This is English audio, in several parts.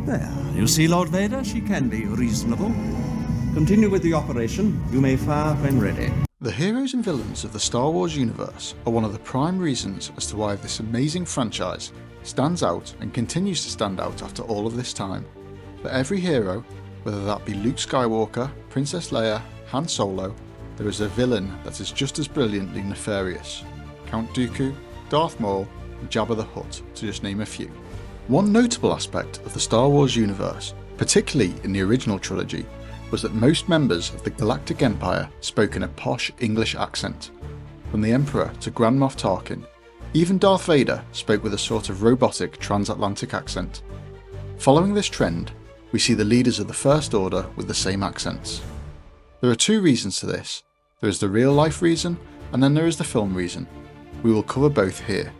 There, you see, Lord Vader, she can be reasonable. Continue with the operation. You may fire when ready. The heroes and villains of the Star Wars universe are one of the prime reasons as to why this amazing franchise stands out and continues to stand out after all of this time. For every hero, whether that be Luke Skywalker, Princess Leia, Han Solo, there is a villain that is just as brilliantly nefarious. Count Dooku, Darth Maul, and Jabba the Hutt, to just name a few. One notable aspect of the Star Wars universe, particularly in the original trilogy, was that most members of the Galactic Empire spoke in a posh English accent. From the Emperor to Grand Moff Tarkin, even Darth Vader spoke with a sort of robotic transatlantic accent. Following this trend, we see the leaders of the First Order with the same accents. There are two reasons to this. There is the real life reason, and then there is the film reason. We will cover both here.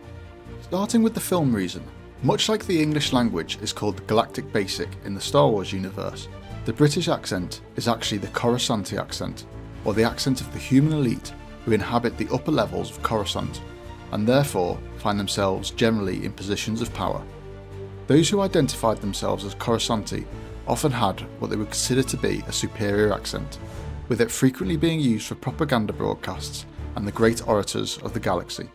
Starting with the film reason, much like the English language is called the Galactic Basic in the Star Wars universe, the British accent is actually the Coruscanti accent, or the accent of the human elite who inhabit the upper levels of Coruscant, and therefore find themselves generally in positions of power. Those who identified themselves as Coruscanti often had what they would consider to be a superior accent, with it frequently being used for propaganda broadcasts and the great orators of the galaxy.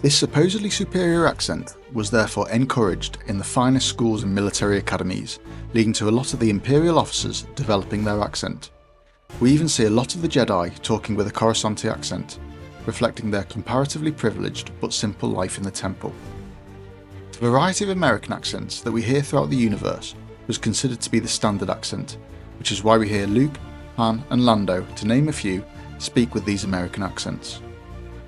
This supposedly superior accent was therefore encouraged in the finest schools and military academies, leading to a lot of the Imperial officers developing their accent. We even see a lot of the Jedi talking with a Coruscanti accent, reflecting their comparatively privileged but simple life in the temple. The variety of American accents that we hear throughout the universe was considered to be the standard accent, which is why we hear Luke, Han and Lando, to name a few, speak with these American accents.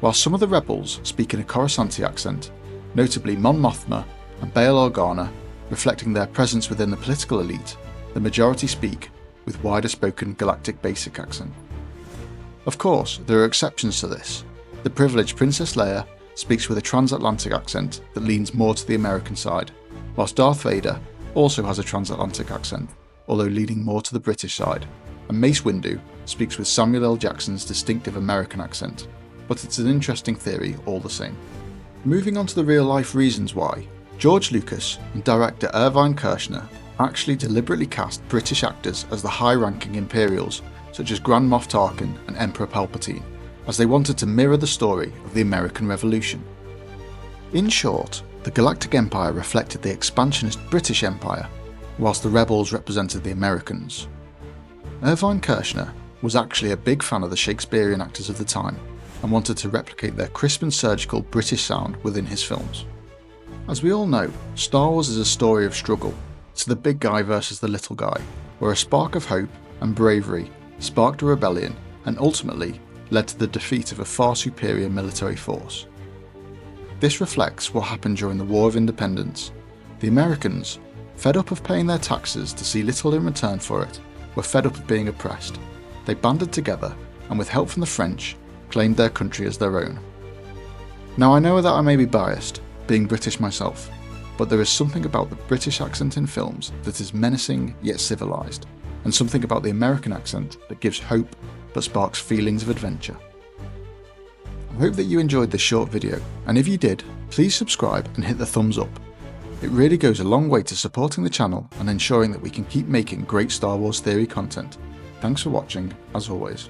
While some of the rebels speak in a Coruscanti accent, notably Mon Mothma and Bail Organa, reflecting their presence within the political elite, the majority speak with wider spoken Galactic Basic accent. Of course, there are exceptions to this. The privileged Princess Leia speaks with a transatlantic accent that leans more to the American side, whilst Darth Vader also has a transatlantic accent, although leaning more to the British side, and Mace Windu speaks with Samuel L. Jackson's distinctive American accent, but it's an interesting theory all the same. Moving on to the real life reasons why, George Lucas and director Irvine Kershner actually deliberately cast British actors as the high-ranking Imperials, such as Grand Moff Tarkin and Emperor Palpatine, as they wanted to mirror the story of the American Revolution. In short, the Galactic Empire reflected the expansionist British Empire, whilst the rebels represented the Americans. Irvine Kershner was actually a big fan of the Shakespearean actors of the time, and wanted to replicate their crisp and surgical British sound within his films. As we all know, Star Wars is a story of struggle. It's the big guy versus the little guy, where a spark of hope and bravery sparked a rebellion and ultimately led to the defeat of a far superior military force. This reflects what happened during the War of Independence. The Americans, fed up of paying their taxes to see little in return for it, were fed up of being oppressed. They banded together and with help from the French, claimed their country as their own. Now I know that I may be biased, being British myself, but there is something about the British accent in films that is menacing yet civilised, and something about the American accent that gives hope but sparks feelings of adventure. I hope that you enjoyed this short video, and if you did, please subscribe and hit the thumbs up. It really goes a long way to supporting the channel and ensuring that we can keep making great Star Wars theory content. Thanks for watching, as always.